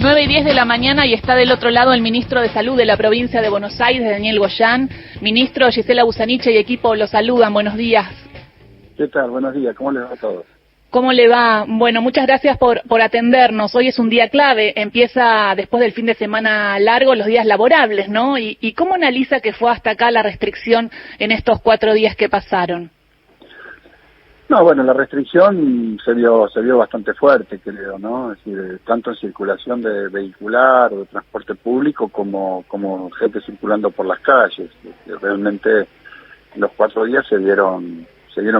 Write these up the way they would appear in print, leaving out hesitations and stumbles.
9:10 de la mañana y está del otro lado el ministro de Salud de la provincia de Buenos Aires, Daniel Goyan. Ministro, Gisela Busaniche y equipo lo saludan. Buenos días. ¿Qué tal? Buenos días. ¿Cómo les va a todos? ¿Cómo le va? Bueno, muchas gracias por atendernos. Hoy es un día clave. Empieza después del fin de semana largo los días laborables, ¿no? ¿Y cómo analiza que fue hasta acá la restricción en estos 4 días que pasaron? No, bueno, la restricción se vio bastante fuerte, creo, ¿no? Es decir, tanto en circulación de vehicular o de transporte público como gente circulando por las calles. Realmente los 4 días se dieron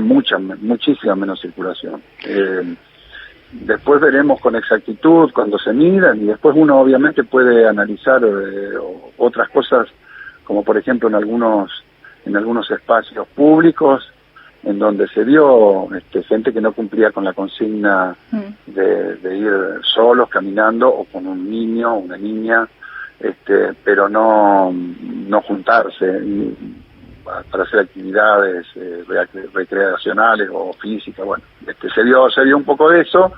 muchísima menos circulación. Después veremos con exactitud cuando se midan y después uno obviamente puede analizar otras cosas, como por ejemplo en algunos espacios públicos en donde se vio gente que no cumplía con la consigna de ir solos caminando o con un niño o una niña, pero no juntarse para hacer actividades recreacionales o físicas. Bueno, se vio un poco de eso,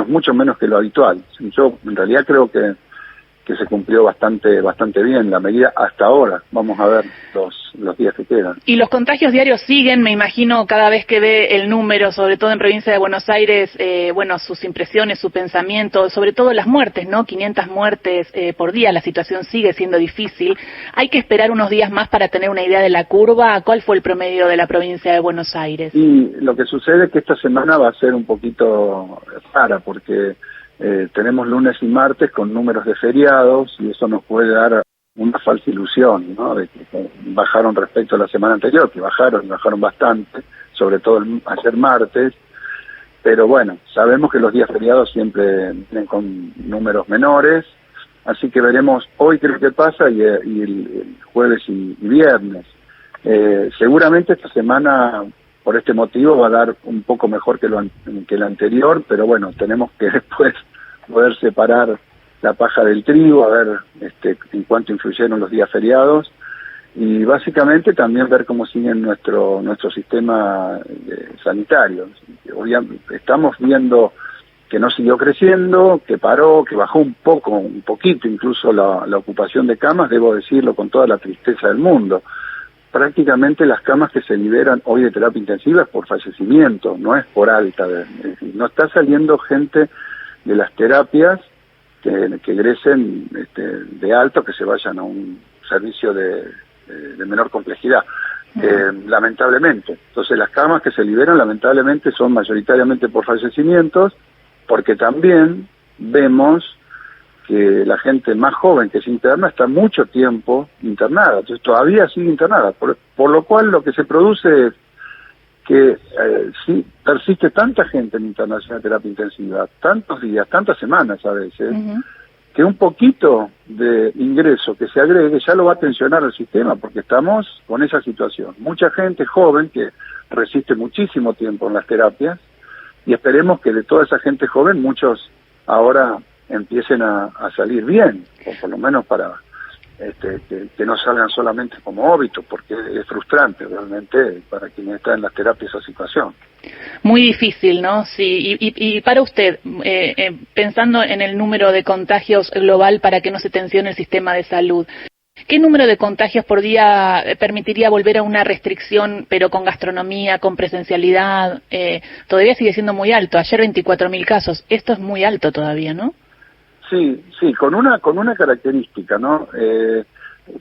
mucho menos que lo habitual. Yo en realidad creo que se cumplió bastante bien la medida hasta ahora. Vamos a ver los días que quedan. Y los contagios diarios siguen, me imagino, cada vez que ve el número, sobre todo en provincia de Buenos Aires, sus impresiones, su pensamiento, sobre todo las muertes, ¿no? 500 muertes por día, la situación sigue siendo difícil. Hay que esperar unos días más para tener una idea de la curva. ¿Cuál fue el promedio de la provincia de Buenos Aires? Y lo que sucede es que esta semana va a ser un poquito rara, porque tenemos lunes y martes con números de feriados y eso nos puede dar una falsa ilusión, ¿no? De que bajaron respecto a la semana anterior, que bajaron bastante, sobre todo ayer martes, pero bueno, sabemos que los días feriados siempre vienen con números menores, así que veremos hoy qué es lo que pasa y el jueves y viernes. Seguramente esta semana, por este motivo, va a dar un poco mejor que la anterior, pero bueno, tenemos que después poder separar la paja del trigo, a ver en cuánto influyeron los días feriados y básicamente también ver cómo sigue nuestro sistema sanitario. Obviamente, estamos viendo que no siguió creciendo, que paró, que bajó un poquito incluso la ocupación de camas, debo decirlo con toda la tristeza del mundo. Prácticamente las camas que se liberan hoy de terapia intensiva es por fallecimiento, no es por alta. No está saliendo gente de las terapias que egresen de alto, que se vayan a un servicio de menor complejidad, lamentablemente. Entonces las camas que se liberan lamentablemente son mayoritariamente por fallecimientos, porque también vemos que la gente más joven que se interna está mucho tiempo internada, entonces todavía sigue internada, por lo cual lo que se produce es que sí persiste tanta gente en internación de terapia intensiva, tantos días, tantas semanas a veces, que un poquito de ingreso que se agregue ya lo va a tensionar el sistema, porque estamos con esa situación. Mucha gente joven que resiste muchísimo tiempo en las terapias, y esperemos que de toda esa gente joven muchos ahora empiecen a salir bien, o por lo menos para que no salgan solamente como óbitos, porque es frustrante realmente para quien está en las terapias esa situación. Muy difícil, ¿no? Sí, y para usted, pensando en el número de contagios global para que no se tensione el sistema de salud, ¿qué número de contagios por día permitiría volver a una restricción, pero con gastronomía, con presencialidad? Todavía sigue siendo muy alto. Ayer 24.000 casos. Esto es muy alto todavía, ¿no? Sí, con una característica, ¿no?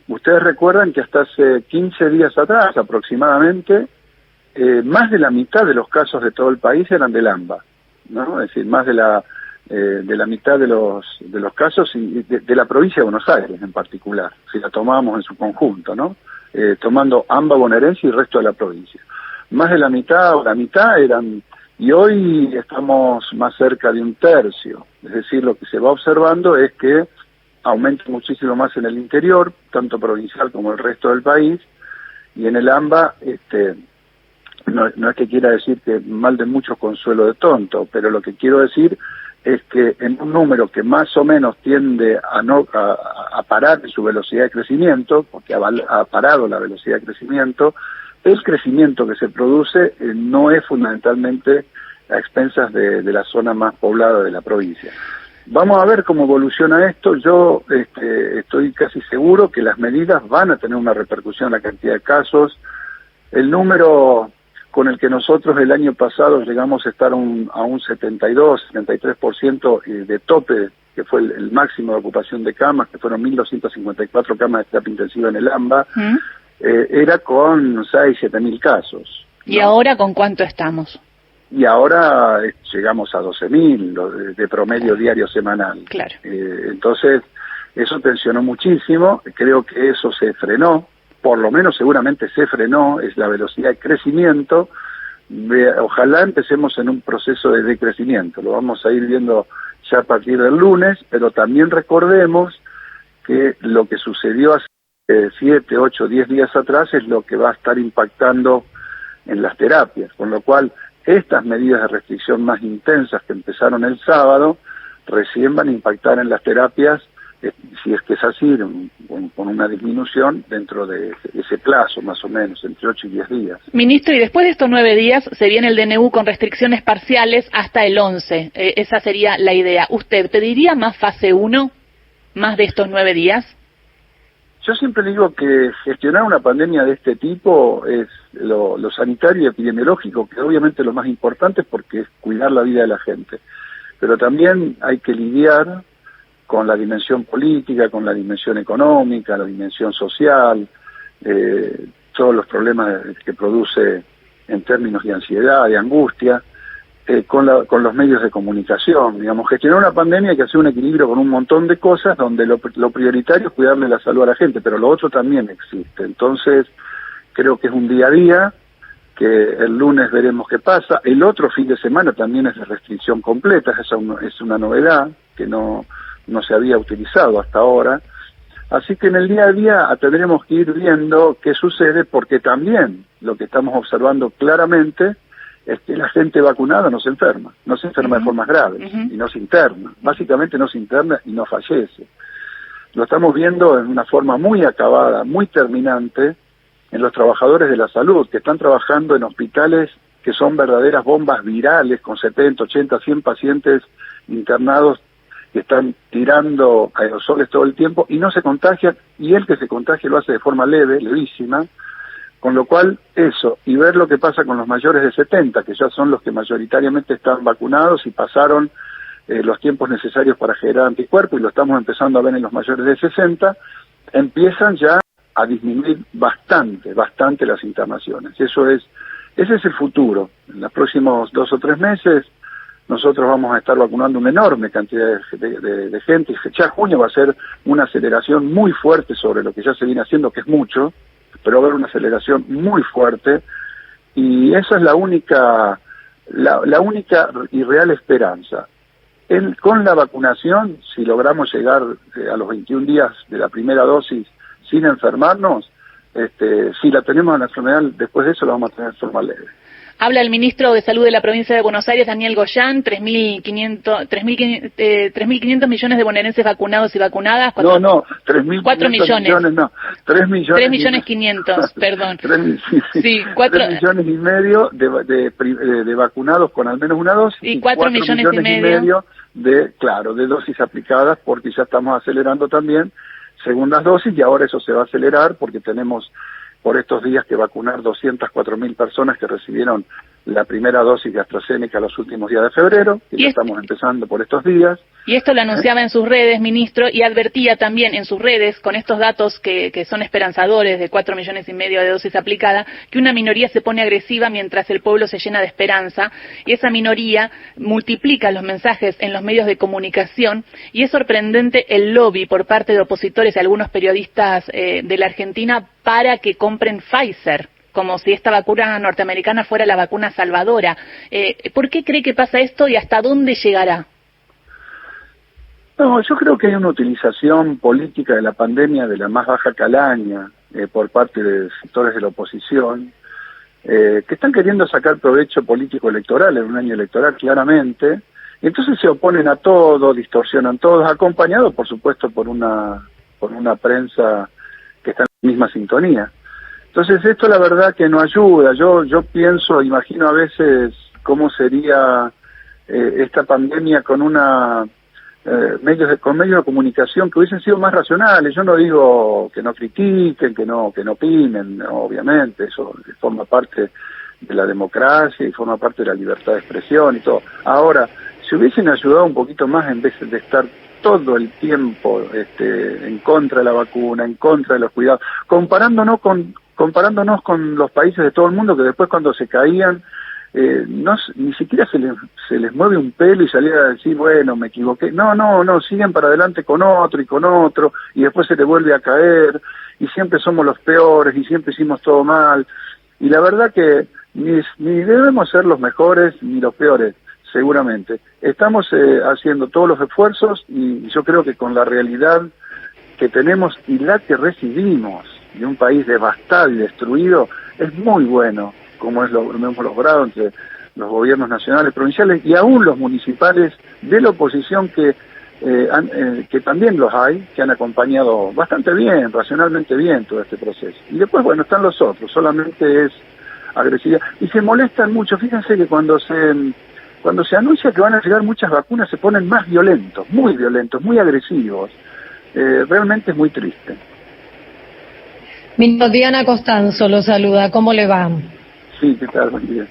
Ustedes recuerdan que hasta hace 15 días atrás aproximadamente, más de la mitad de los casos de todo el país eran del AMBA, ¿no? Es decir, más de la mitad de los casos y de la provincia de Buenos Aires en particular, si la tomábamos en su conjunto, ¿no? Tomando AMBA bonaerense y el resto de la provincia. Más de la mitad o la mitad eran. Y hoy estamos más cerca de un tercio, es decir, lo que se va observando es que aumenta muchísimo más en el interior, tanto provincial como el resto del país, y en el AMBA, no es que quiera decir que mal de mucho consuelo de tonto, pero lo que quiero decir es que en un número que más o menos tiende a parar en su velocidad de crecimiento, porque ha parado la velocidad de crecimiento, el crecimiento que se produce no es fundamentalmente a expensas de la zona más poblada de la provincia. Vamos a ver cómo evoluciona esto. Yo estoy casi seguro que las medidas van a tener una repercusión en la cantidad de casos. El número con el que nosotros el año pasado llegamos a estar a un 72, 73% de tope, que fue el máximo de ocupación de camas, que fueron 1.254 camas de terapia intensiva en el AMBA, era con 6, 7.000 casos, ¿no? ¿Y ahora con cuánto estamos? Y ahora llegamos a 12.000 de promedio diario semanal. Claro. Entonces, eso tensionó muchísimo. Creo que eso se frenó, por lo menos seguramente se frenó, es la velocidad de crecimiento. Ojalá empecemos en un proceso de decrecimiento. Lo vamos a ir viendo ya a partir del lunes, pero también recordemos que lo que sucedió hace 7, 8, 10 días atrás es lo que va a estar impactando en las terapias, con lo cual estas medidas de restricción más intensas que empezaron el sábado recién van a impactar en las terapias, si es que es así, con una disminución dentro de ese plazo más o menos, entre 8 y 10 días. Ministro, y después de estos 9 días se viene el DNU con restricciones parciales hasta el 11, esa sería la idea. ¿Usted pediría más fase 1, más de estos 9 días? Yo siempre digo que gestionar una pandemia de este tipo es lo sanitario y epidemiológico, que obviamente es lo más importante porque es cuidar la vida de la gente. Pero también hay que lidiar con la dimensión política, con la dimensión económica, la dimensión social, todos los problemas que produce en términos de ansiedad, de angustia, con los medios de comunicación. Digamos, gestionar una pandemia hay que hacer un equilibrio con un montón de cosas donde lo prioritario es cuidarle la salud a la gente, pero lo otro también existe. Entonces, creo que es un día a día, que el lunes veremos qué pasa. El otro fin de semana también es de restricción completa, es una novedad que no se había utilizado hasta ahora. Así que en el día a día tendremos que ir viendo qué sucede, porque también lo que estamos observando claramente es que la gente vacunada no se enferma de formas graves y no se interna, básicamente no se interna y no fallece. Lo estamos viendo en una forma muy acabada, muy terminante, en los trabajadores de la salud, que están trabajando en hospitales que son verdaderas bombas virales, con 70, 80, 100 pacientes internados que están tirando aerosoles todo el tiempo y no se contagian, y el que se contagia lo hace de forma leve, levísima, con lo cual eso, y ver lo que pasa con los mayores de 70, que ya son los que mayoritariamente están vacunados y pasaron los tiempos necesarios para generar anticuerpos, y lo estamos empezando a ver en los mayores de 60, empiezan ya a disminuir bastante las internaciones. Ese es el futuro. En los próximos 2 o 3 meses nosotros vamos a estar vacunando una enorme cantidad de gente, y ya junio va a ser una aceleración muy fuerte sobre lo que ya se viene haciendo, que es mucho, pero va a haber una aceleración muy fuerte, y esa es la única y real esperanza. Con la vacunación, si logramos llegar a los 21 días de la primera dosis sin enfermarnos, si la tenemos en la enfermedad, después de eso la vamos a tener de forma leve. Habla el ministro de Salud de la provincia de Buenos Aires, Daniel Goyán. 3.500 millones de bonaerenses vacunados y vacunadas. 4 millones. No, 3 millones 500, perdón. 3 millones y medio de vacunados con al menos una dosis. Y 4 millones y medio de dosis aplicadas, porque ya estamos acelerando también segundas dosis, y ahora eso se va a acelerar porque tenemos por estos días que vacunar 204.000 personas que recibieron la primera dosis de AstraZeneca los últimos días de febrero, y ya estamos empezando por estos días. Y esto lo anunciaba en sus redes, ministro, y advertía también en sus redes, con estos datos que son esperanzadores, de 4 millones y medio de dosis aplicadas, que una minoría se pone agresiva mientras el pueblo se llena de esperanza, y esa minoría multiplica los mensajes en los medios de comunicación, y es sorprendente el lobby por parte de opositores y algunos periodistas de la Argentina para que compren Pfizer, como si esta vacuna norteamericana fuera la vacuna salvadora. ¿Por qué cree que pasa esto y hasta dónde llegará? No, yo creo que hay una utilización política de la pandemia de la más baja calaña por parte de sectores de la oposición, que están queriendo sacar provecho político electoral en un año electoral claramente, y entonces se oponen a todo, distorsionan todo, acompañados por supuesto por una prensa que está en la misma sintonía. Entonces esto la verdad que no ayuda. Yo imagino a veces cómo sería esta pandemia con una con medios de comunicación que hubiesen sido más racionales. Yo no digo que no critiquen, que no opinen, obviamente, eso forma parte de la democracia y forma parte de la libertad de expresión y todo. Ahora, si hubiesen ayudado un poquito más en vez de estar todo el tiempo en contra de la vacuna, en contra de los cuidados, comparándonos con los países de todo el mundo que después cuando se caían, ni siquiera se les mueve un pelo y salir a decir, bueno, me equivoqué. No, siguen para adelante con otro, y después se les vuelve a caer, y siempre somos los peores, y siempre hicimos todo mal. Y la verdad que ni debemos ser los mejores ni los peores, seguramente. Estamos haciendo todos los esfuerzos, y yo creo que con la realidad que tenemos y la que recibimos de un país devastado y destruido, es muy bueno como lo hemos logrado entre los gobiernos nacionales, provinciales y aún los municipales de la oposición que también los hay, que han acompañado bastante bien, racionalmente bien todo este proceso. Y después, bueno, están los otros, solamente es agresividad. Y se molestan mucho, fíjense que cuando se anuncia que van a llegar muchas vacunas se ponen más violentos, muy agresivos. Realmente es muy triste. Diana Costanzo lo saluda, ¿cómo le va? Sí, ¿qué tal? Buen día.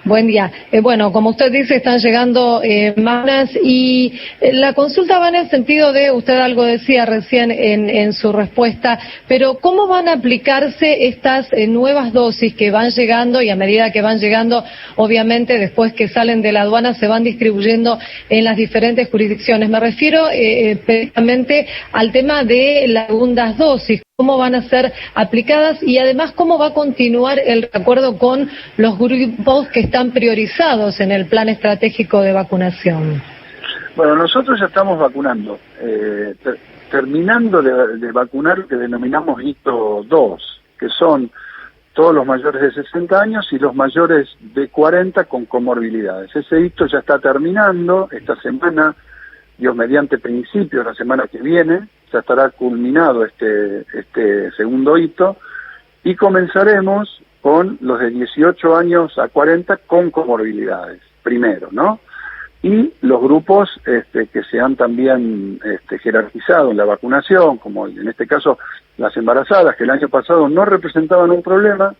Buen día. Bueno, como usted dice, están llegando más y la consulta va en el sentido de, usted algo decía recién en su respuesta, pero ¿cómo van a aplicarse estas nuevas dosis que van llegando y a medida que van llegando, obviamente después que salen de la aduana se van distribuyendo en las diferentes jurisdicciones? Me refiero precisamente al tema de las segundas dosis. ¿Cómo van a ser aplicadas y además cómo va a continuar el acuerdo con los grupos que están priorizados en el plan estratégico de vacunación? Bueno, nosotros ya estamos vacunando, terminando de vacunar lo que denominamos hito 2, que son todos los mayores de 60 años y los mayores de 40 con comorbilidades. Ese hito ya está terminando esta semana, Dios mediante principios la semana que viene, ya estará culminado este segundo hito y comenzaremos con los de 18 años a 40 con comorbilidades, primero, ¿no? Y los grupos que se han también jerarquizado en la vacunación, como en este caso las embarazadas, que el año pasado no representaban un problema,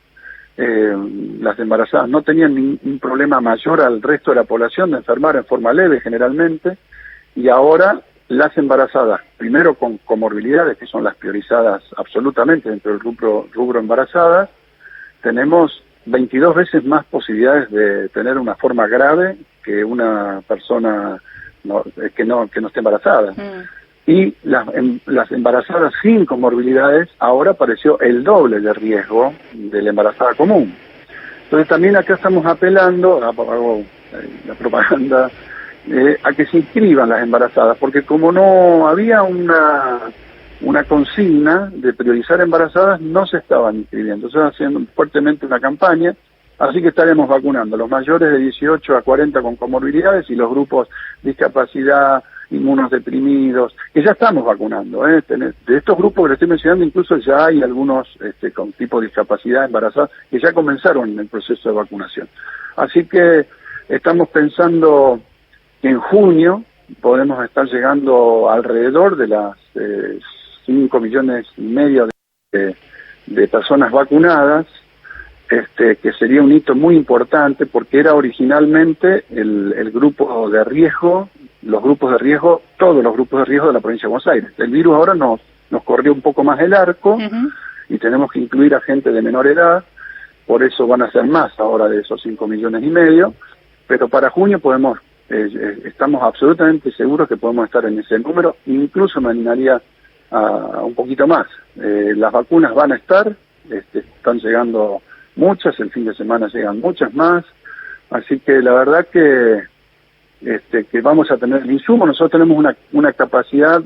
las embarazadas no tenían ningún problema mayor al resto de la población de enfermar en forma leve generalmente, y ahora las embarazadas, primero con comorbilidades, que son las priorizadas absolutamente dentro del rubro embarazadas, tenemos 22 veces más posibilidades de tener una forma grave que una persona que no esté embarazada. Y las embarazadas sin comorbilidades, ahora apareció el doble de riesgo de la embarazada común. Entonces también acá estamos apelando, hago la propaganda, a que se inscriban las embarazadas, porque como no había una consigna de priorizar embarazadas, no se estaban inscribiendo. Entonces haciendo fuertemente una campaña, así que estaremos vacunando los mayores de 18 a 40 con comorbilidades y los grupos discapacidad, inmunodeprimidos, que ya estamos vacunando. De estos grupos que les estoy mencionando, incluso ya hay algunos con tipo de discapacidad embarazadas que ya comenzaron en el proceso de vacunación. Así que estamos pensando que en junio podemos estar llegando alrededor de las 5,5 millones de personas vacunadas, que sería un hito muy importante porque era originalmente el grupo de riesgo, todos los grupos de riesgo de la provincia de Buenos Aires. El virus ahora nos corrió un poco más el arco y tenemos que incluir a gente de menor edad, por eso van a ser más ahora de esos 5,5 millones, pero para junio estamos absolutamente seguros que podemos estar en ese número, incluso me animaría a un poquito más. Las vacunas van a estar, están llegando muchas, el fin de semana llegan muchas más, así que la verdad que vamos a tener el insumo. Nosotros tenemos una capacidad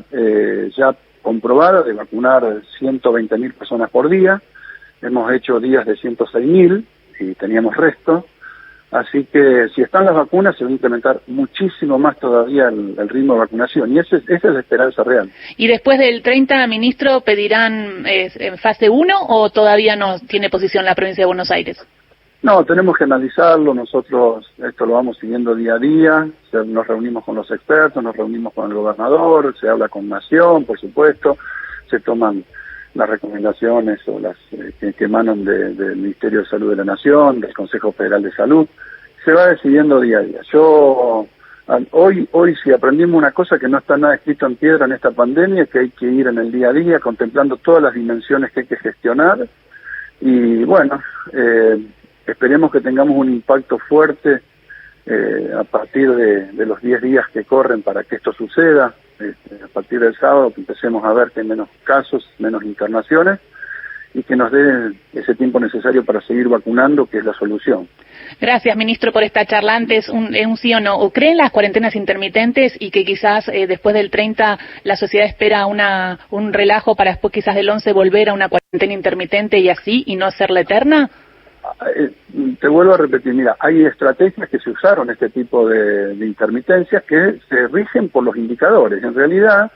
ya comprobada de vacunar 120.000 personas por día, hemos hecho días de 106.000 y teníamos resto. Así que si están las vacunas se va a incrementar muchísimo más todavía el ritmo de vacunación y esa es la esperanza real. ¿Y después del 30, ministro, pedirán en fase 1 o todavía no tiene posición la provincia de Buenos Aires? No, tenemos que analizarlo, nosotros esto lo vamos siguiendo día a día, nos reunimos con los expertos, nos reunimos con el gobernador, se habla con Nación, por supuesto, se toman las recomendaciones o las que emanan del Ministerio de Salud de la Nación, del Consejo Federal de Salud, se va decidiendo día a día. Hoy si aprendimos una cosa que no está nada escrito en piedra en esta pandemia, que hay que ir en el día a día contemplando todas las dimensiones que hay que gestionar y bueno, esperemos que tengamos un impacto fuerte a partir de los 10 días que corren para que esto suceda. A partir del sábado que empecemos a ver que hay menos casos, menos internaciones y que nos dé ese tiempo necesario para seguir vacunando, que es la solución. Gracias, ministro, por esta charla. Antes, un sí o no. ¿O creen las cuarentenas intermitentes y que quizás después del 30 la sociedad espera un relajo para después quizás del 11 volver a una cuarentena intermitente y así, y no hacerla eterna? Te vuelvo a repetir, mira, hay estrategias que se usaron, este tipo de intermitencias, que se rigen por los indicadores. En realidad,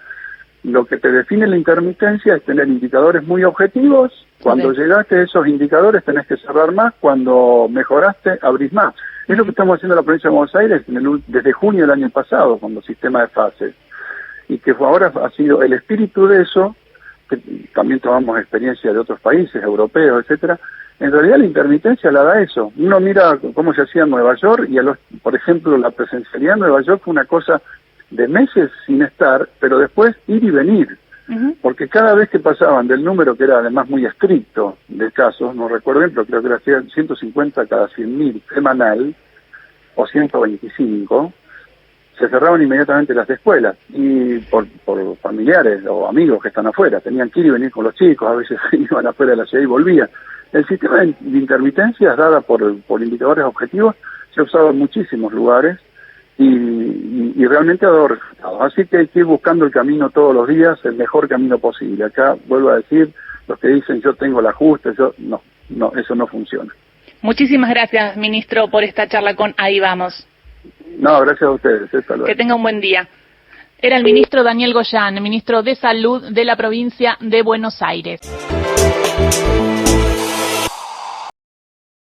lo que te define la intermitencia es tener indicadores muy objetivos. Cuando llegaste a esos indicadores tenés que cerrar más, cuando mejoraste, abrís más. Es lo que estamos haciendo en la provincia de Buenos Aires desde junio del año pasado, con los sistemas de fases. Y que ahora ha sido el espíritu de eso, que también tomamos experiencia de otros países, europeos, etcétera. En realidad la intermitencia la da eso. Uno mira cómo se hacía en Nueva York y, por ejemplo, la presencialidad en Nueva York fue una cosa de meses sin estar, pero después ir y venir. Porque cada vez que pasaban del número que era además muy estricto de casos, no recuerdo bien, pero creo que era 150 cada 100.000 semanal, o 125, se cerraban inmediatamente las escuelas, y por familiares o amigos que están afuera, tenían que ir y venir con los chicos, a veces iban afuera de la ciudad y volvían. El sistema de intermitencia dada por indicadores objetivos se ha usado en muchísimos lugares y realmente ha dado resultados. Así que hay que ir buscando el camino todos los días, el mejor camino posible. Acá vuelvo a decir, los que dicen yo tengo el ajuste, no, eso no funciona. Muchísimas gracias, ministro, por esta charla con Ahí Vamos. No, gracias a ustedes. Que tenga un buen día. Era el ministro Daniel Goyan, ministro de Salud de la provincia de Buenos Aires.